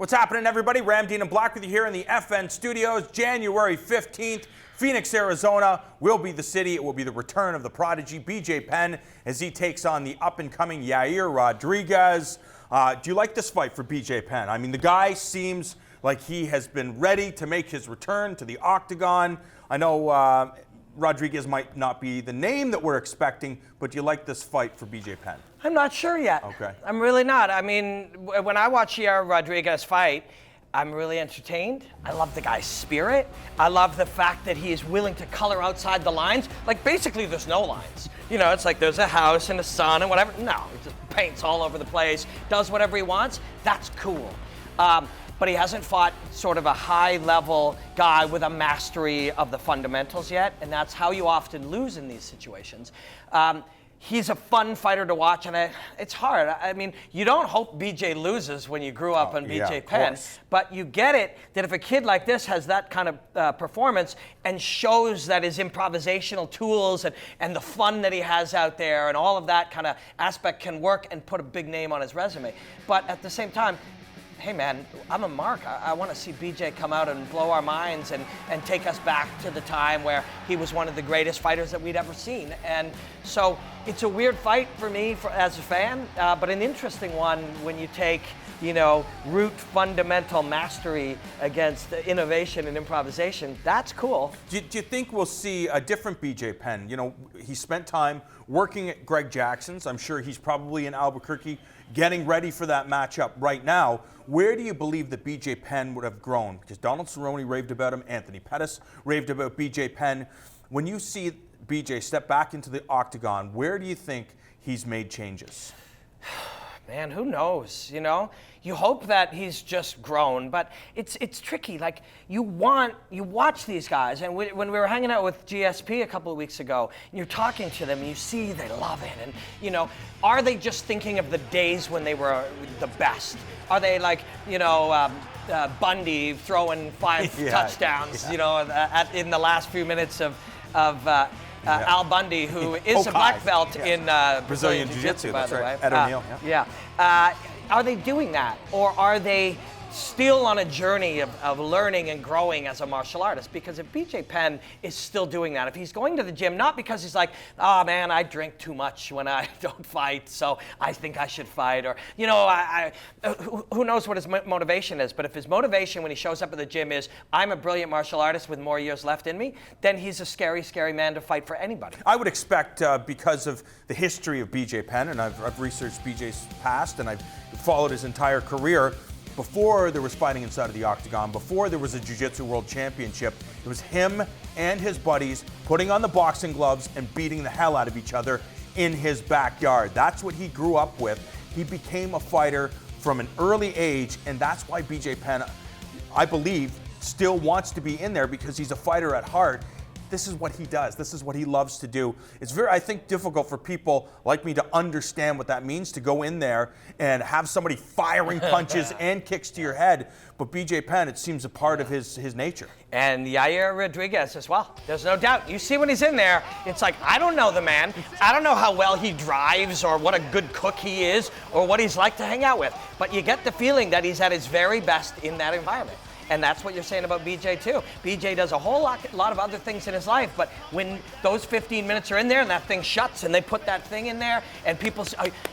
What's happening, everybody? Ramdeen and Black with you here in the FN studios. January 15th, Phoenix, Arizona will be the city. It will be the return of the prodigy, BJ Penn, as he takes on the up-and-coming Yair Rodriguez. Do you like this fight for BJ Penn? I mean, the guy seems like he has been ready to make his return to the octagon. I know Rodriguez might not be the name that we're expecting, but do you like this fight for BJ Penn? I'm not sure yet. Okay. I'm really not. I mean, when I watch Yair Rodriguez fight, I'm really entertained. I love the guy's spirit. I love the fact that he is willing to color outside the lines. Like, basically, there's no lines. You know, it's like there's a house and a sun and whatever. No, he just paints all over the place, does whatever he wants. That's cool. But he hasn't fought sort of a high-level guy with a mastery of the fundamentals yet, and that's how you often lose in these situations. He's a fun fighter to watch, and it's hard. I mean, you don't hope BJ loses when you grew up on BJ Penn, but you get it that if a kid like this has that kind of performance and shows that his improvisational tools and the fun that he has out there and all of that kind of aspect can work and put a big name on his resume. But at the same time, hey man, I'm a mark. I want to see BJ come out and blow our minds and take us back to the time where he was one of the greatest fighters that we'd ever seen. And so it's a weird fight for me as a fan, but an interesting one when you take, you know, root fundamental mastery against innovation and improvisation. That's cool. Do you think we'll see a different BJ Penn? You know, he spent time working at Greg Jackson's. I'm sure he's probably in Albuquerque getting ready for that matchup right now. Where do you believe that BJ Penn would have grown? Because Donald Cerrone raved about him, Anthony Pettis raved about BJ Penn. When you see BJ step back into the octagon, where do you think he's made changes? Man, who knows, you know? You hope that he's just grown, but it's tricky. Like, you watch these guys, and when we were hanging out with GSP a couple of weeks ago, and you're talking to them, and you see they love it, and, you know, are they just thinking of the days when they were the best? Are they like, you know, Bundy throwing five touchdowns, you know, in the last few minutes of Al Bundy, who is a black belt in Brazilian Jiu-Jitsu, by the way. Ed O'Neill. Are they doing that, or are they still on a journey of learning and growing as a martial artist? Because if BJ Penn is still doing that, if he's going to the gym, not because he's like, oh man, I drink too much when I don't fight, so I think I should fight, or, you know, who knows what his motivation is, but if his motivation when he shows up at the gym is, I'm a brilliant martial artist with more years left in me, then he's a scary, scary man to fight for anybody. I would expect, because of the history of BJ Penn, and I've researched BJ's past, and I've followed his entire career, before there was fighting inside of the octagon, before there was a Jiu-Jitsu World Championship, it was him and his buddies putting on the boxing gloves and beating the hell out of each other in his backyard. That's what he grew up with. He became a fighter from an early age, and that's why BJ Penn, I believe, still wants to be in there, because he's a fighter at heart. This is what he does. This is what he loves to do. It's very, I think, difficult for people like me to understand what that means, to go in there and have somebody firing punches and kicks to your head. But BJ Penn, it seems a part of his nature. And Yair Rodriguez as well. There's no doubt. You see when he's in there, it's like, I don't know the man. I don't know how well he drives or what a good cook he is or what he's like to hang out with. But you get the feeling that he's at his very best in that environment. And that's what you're saying about BJ too. BJ does a whole lot of other things in his life, but when those 15 minutes are in there and that thing shuts and they put that thing in there and people,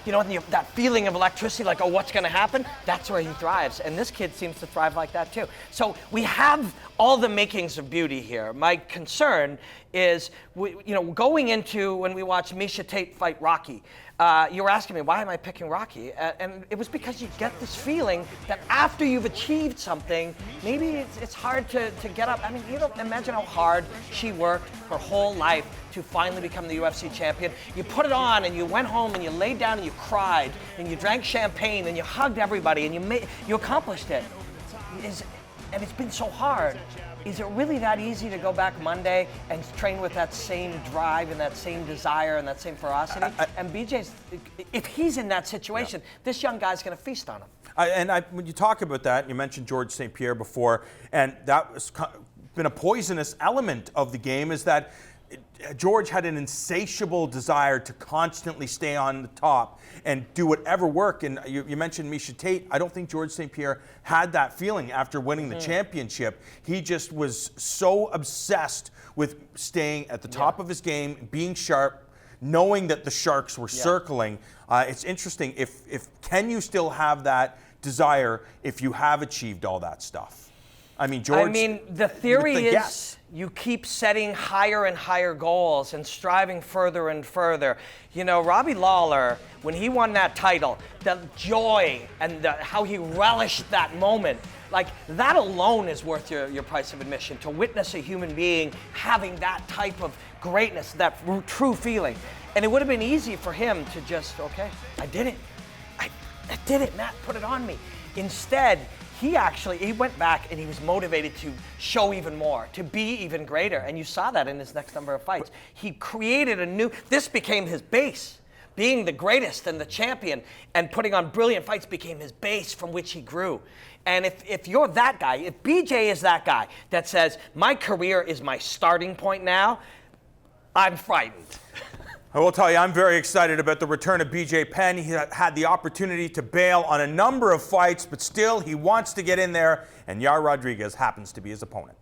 you know, that feeling of electricity, like, oh, what's going to happen? That's where he thrives. And this kid seems to thrive like that too. So we have all the makings of beauty here. My concern is, you know, going into when we watched Miesha Tate fight Rocky, you were asking me, why am I picking Rocky? And it was because you get this feeling that after you've achieved something, maybe it's hard to get up. I mean, you don't imagine how hard she worked her whole life to finally become the UFC champion. You put it on and you went home and you laid down and you cried and you drank champagne and you hugged everybody and you accomplished it. And it's been so hard. Is it really that easy to go back Monday and train with that same drive and that same desire and that same ferocity? And BJ's, if he's in that situation, this young guy's going to feast on him. When you talk about that, you mentioned George St. Pierre before, and that was been a poisonous element of the game, is that George had an insatiable desire to constantly stay on the top and do whatever work. And you mentioned Miesha Tate. I don't think George St. Pierre had that feeling after winning the championship. He just was so obsessed with staying at the top of his game, being sharp, knowing that the Sharks were circling. It's interesting. Can you still have that desire if you have achieved all that stuff? I mean, George. I mean, the theory is yes. You keep setting higher and higher goals and striving further and further. You know, Robbie Lawler, when he won that title, the joy and how he relished that moment, like that alone is worth your price of admission. To witness a human being having that type of greatness, that true feeling. And it would have been easy for him to just, okay, I did it. I did it, Matt, put it on me. Instead, he went back and he was motivated to show even more, to be even greater. And you saw that in his next number of fights. He created this became his base. Being the greatest and the champion and putting on brilliant fights became his base from which he grew. And if you're that guy, if BJ is that guy that says, my career is my starting point now, I'm frightened. I will tell you, I'm very excited about the return of BJ Penn. He had the opportunity to bail on a number of fights, but still he wants to get in there, and Yair Rodriguez happens to be his opponent.